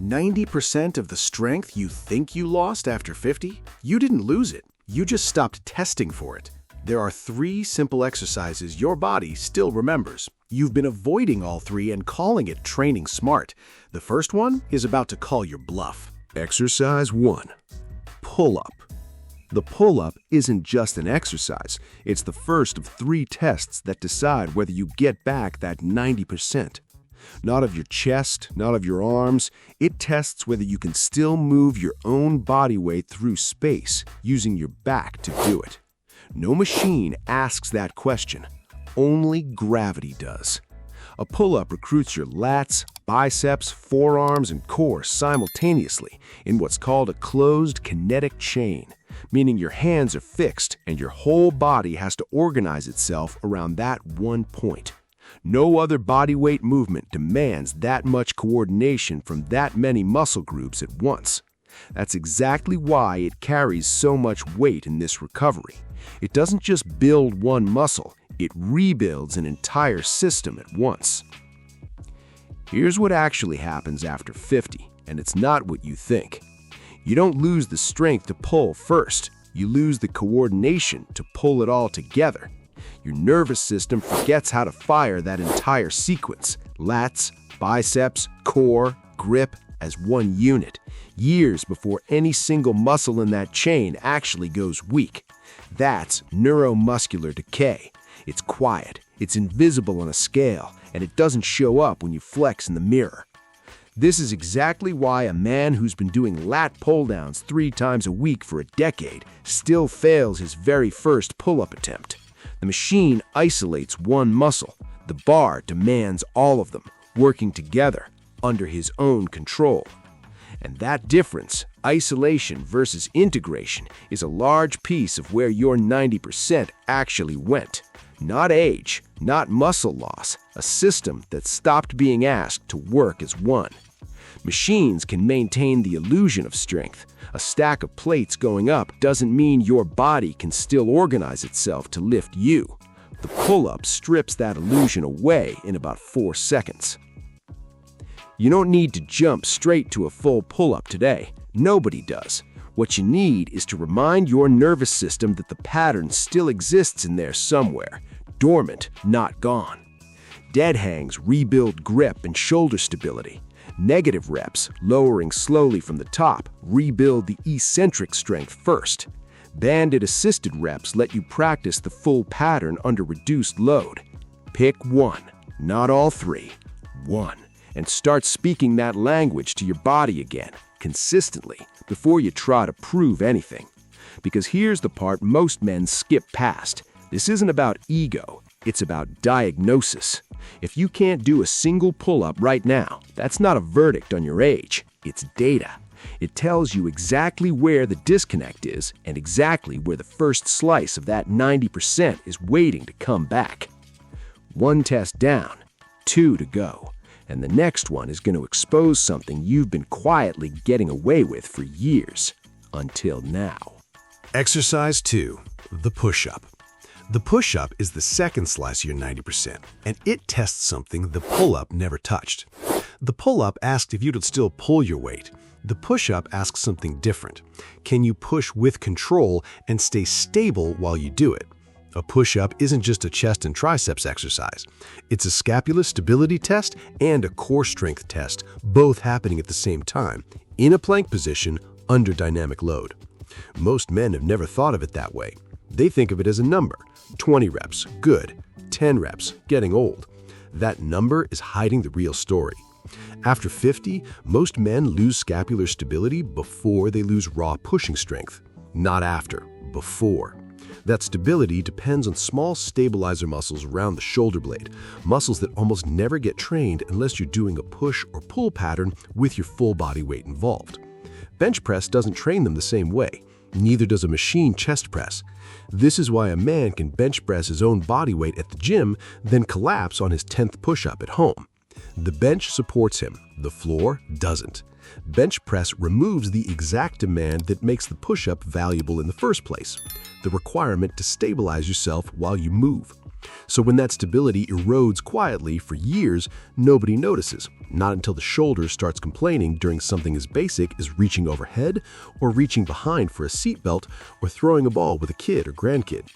90% of the strength you think you lost after 50, you didn't lose it. You just stopped testing for it. There are 3 simple exercises your body still remembers. You've been avoiding all 3 and calling it training smart. The first one is about to call your bluff. Exercise 1. Pull-up. The pull-up isn't just an exercise. It's the first of 3 tests that decide whether you get back that 90%. Not of your chest, not of your arms. It tests whether you can still move your own body weight through space using your back to do it. No machine asks that question. Only gravity does. A pull-up recruits your lats, biceps, forearms, and core simultaneously in what's called a closed kinetic chain, meaning your hands are fixed and your whole body has to organize itself around that one point. No other body weight movement demands that much coordination from that many muscle groups at once. That's exactly why it carries so much weight in this recovery. It doesn't just build one muscle, it rebuilds an entire system at once. Here's what actually happens after 50, and it's not what you think. You don't lose the strength to pull first, you lose the coordination to pull it all together. Your nervous system forgets how to fire that entire sequence, lats, biceps, core, grip, as one unit, years before any single muscle in that chain actually goes weak. That's neuromuscular decay. It's quiet, it's invisible on a scale, and it doesn't show up when you flex in the mirror. This is exactly why a man who's been doing lat pull-downs 3 times a week for a decade still fails his very first pull-up attempt. The machine isolates one muscle. The bar demands all of them, working together, under his own control. And that difference, isolation versus integration, is a large piece of where your 90% actually went. Not age, not muscle loss, a system that stopped being asked to work as one. Machines can maintain the illusion of strength. A stack of plates going up doesn't mean your body can still organize itself to lift you. The pull-up strips that illusion away in about 4 seconds. You don't need to jump straight to a full pull-up today. Nobody does. What you need is to remind your nervous system that the pattern still exists in there somewhere, dormant, not gone. Dead hangs rebuild grip and shoulder stability. Negative reps, lowering slowly from the top, rebuild the eccentric strength first. Banded-assisted reps let you practice the full pattern under reduced load. Pick one, not all 3. One, and start speaking that language to your body again, consistently, before you try to prove anything. Because here's the part most men skip past. This isn't about ego, it's about diagnosis. If you can't do a single pull-up right now, that's not a verdict on your age, it's data. It tells you exactly where the disconnect is and exactly where the first slice of that 90% is waiting to come back. 1 test down, 2 to go, and the next one is going to expose something you've been quietly getting away with for years, until now. Exercise 2. The push-up. The push-up is the second slice of your 90%, and it tests something the pull-up never touched. The pull-up asked if you'd still pull your weight. The push-up asks something different. Can you push with control and stay stable while you do it? A push-up isn't just a chest and triceps exercise. It's a scapular stability test and a core strength test, both happening at the same time, in a plank position, under dynamic load. Most men have never thought of it that way. They think of it as a number. 20 reps, good. 10 reps, getting old. That number is hiding the real story. After 50, most men lose scapular stability before they lose raw pushing strength. Not after, before. That stability depends on small stabilizer muscles around the shoulder blade, muscles that almost never get trained unless you're doing a push or pull pattern with your full body weight involved. Bench press doesn't train them the same way. Neither does a machine chest press. This is why a man can bench press his own body weight at the gym, then collapse on his 10th push-up at home. The bench supports him, the floor doesn't. Bench press removes the exact demand that makes the push-up valuable in the first place, the requirement to stabilize yourself while you move. So when that stability erodes quietly for years, nobody notices, not until the shoulder starts complaining during something as basic as reaching overhead or reaching behind for a seatbelt or throwing a ball with a kid or grandkid.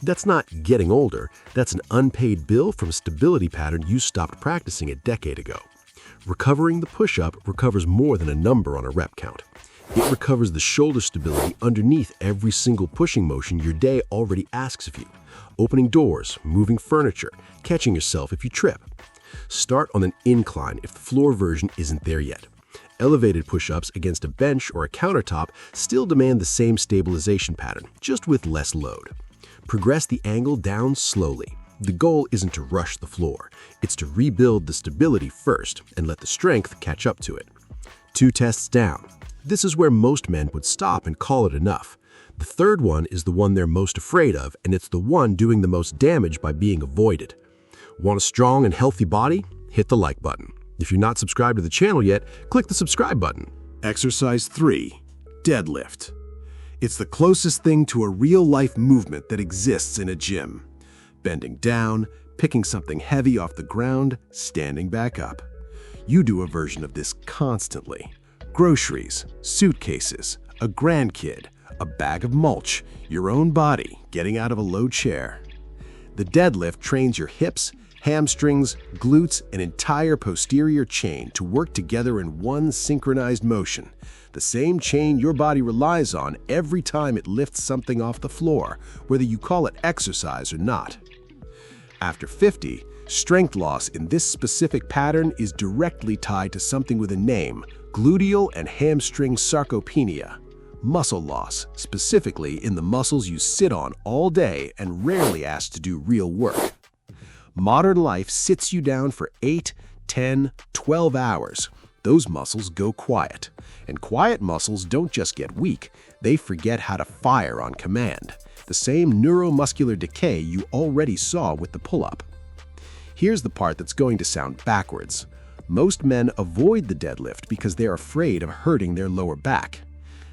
That's not getting older, that's an unpaid bill from a stability pattern you stopped practicing a decade ago. Recovering the push-up recovers more than a number on a rep count. It recovers the shoulder stability underneath every single pushing motion your day already asks of you. Opening doors, moving furniture, catching yourself if you trip. Start on an incline if the floor version isn't there yet. Elevated push-ups against a bench or a countertop still demand the same stabilization pattern, just with less load. Progress the angle down slowly. The goal isn't to rush the floor. It's to rebuild the stability first and let the strength catch up to it. 2 tests down. This is where most men would stop and call it enough. The third one is the one they're most afraid of, and it's the one doing the most damage by being avoided. Want a strong and healthy body? Hit the like button. If you're not subscribed to the channel yet, click the subscribe button. Exercise 3. Deadlift. It's the closest thing to a real-life movement that exists in a gym. Bending down, picking something heavy off the ground, standing back up. You do a version of this constantly. Groceries, suitcases, a grandkid, a bag of mulch, your own body getting out of a low chair. The deadlift trains your hips, hamstrings, glutes, and entire posterior chain to work together in one synchronized motion, the same chain your body relies on every time it lifts something off the floor, whether you call it exercise or not. After 50, strength loss in this specific pattern is directly tied to something with a name: gluteal and hamstring sarcopenia. Muscle loss, specifically in the muscles you sit on all day and rarely asked to do real work. Modern life sits you down for 8, 10, 12 hours. Those muscles go quiet. And quiet muscles don't just get weak, they forget how to fire on command. The same neuromuscular decay you already saw with the pull-up. Here's the part that's going to sound backwards. Most men avoid the deadlift because they're afraid of hurting their lower back.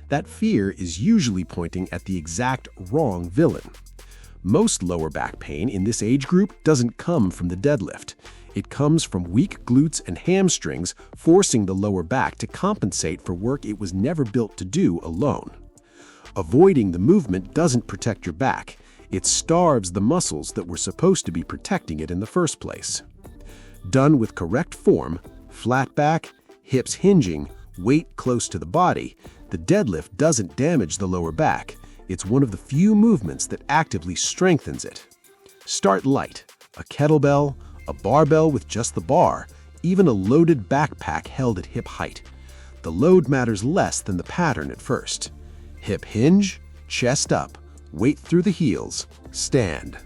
That fear is usually pointing at the exact wrong villain. Most lower back pain in this age group doesn't come from the deadlift. It comes from weak glutes and hamstrings forcing the lower back to compensate for work it was never built to do alone. Avoiding the movement doesn't protect your back. It starves the muscles that were supposed to be protecting it in the first place. Done with correct form, flat back, hips hinging, weight close to the body, the deadlift doesn't damage the lower back. It's one of the few movements that actively strengthens it. Start light. A kettlebell, a barbell with just the bar, even a loaded backpack held at hip height. The load matters less than the pattern at first. Hip hinge, chest up, weight through the heels, stand.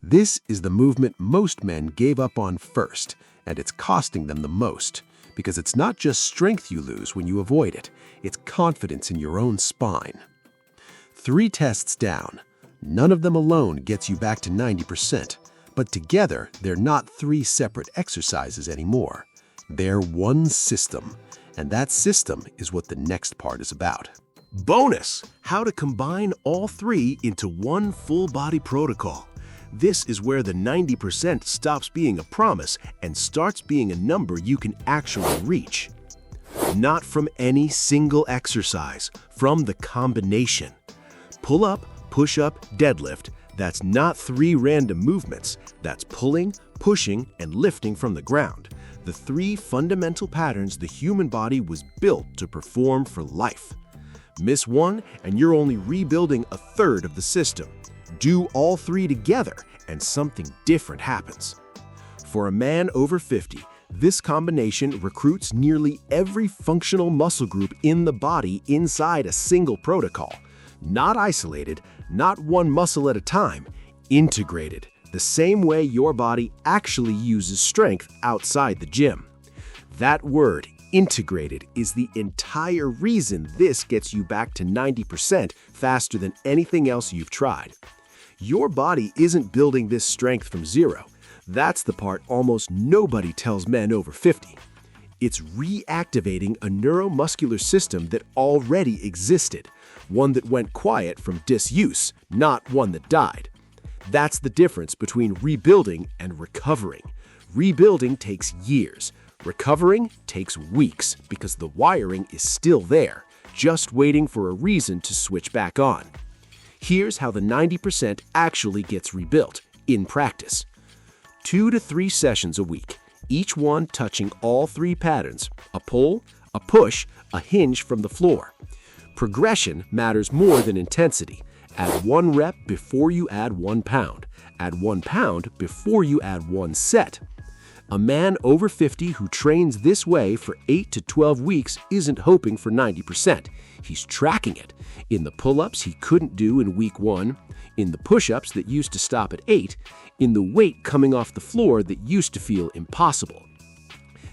This is the movement most men gave up on first, and it's costing them the most, because it's not just strength you lose when you avoid it, it's confidence in your own spine. 3 tests down. None of them alone gets you back to 90%, but together they're not 3 separate exercises anymore. They're one system, and that system is what the next part is about. Bonus! How to combine all 3 into one full-body protocol. This is where the 90% stops being a promise and starts being a number you can actually reach. Not from any single exercise, from the combination. Pull up, push up, deadlift. That's not 3 random movements. That's pulling, pushing, and lifting from the ground. The 3 fundamental patterns the human body was built to perform for life. Miss one, and you're only rebuilding a third of the system. Do all 3 together, and something different happens. For a man over 50, this combination recruits nearly every functional muscle group in the body inside a single protocol. Not isolated, not one muscle at a time, integrated, the same way your body actually uses strength outside the gym. That word, integrated, is the entire reason this gets you back to 90% faster than anything else you've tried. Your body isn't building this strength from zero. That's the part almost nobody tells men over 50. It's reactivating a neuromuscular system that already existed, one that went quiet from disuse, not one that died. That's the difference between rebuilding and recovering. Rebuilding takes years. Recovering takes weeks because the wiring is still there, just waiting for a reason to switch back on. Here's how the 90% actually gets rebuilt in practice. 2 to 3 sessions a week, each one touching all 3 patterns: a pull, a push, a hinge from the floor. Progression matters more than intensity. Add 1 rep before you add 1 pound. Add 1 pound before you add 1 set. A man over 50 who trains this way for 8 to 12 weeks isn't hoping for 90%. He's tracking it. In the pull-ups he couldn't do in week 1, in the push-ups that used to stop at 8, in the weight coming off the floor that used to feel impossible.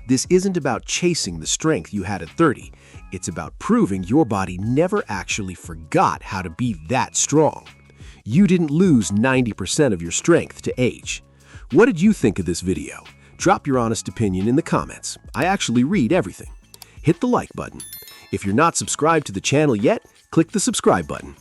This isn't about chasing the strength you had at 30. It's about proving your body never actually forgot how to be that strong. You didn't lose 90% of your strength to age. What did you think of this video? Drop your honest opinion in the comments. I actually read everything. Hit the like button. If you're not subscribed to the channel yet, click the subscribe button.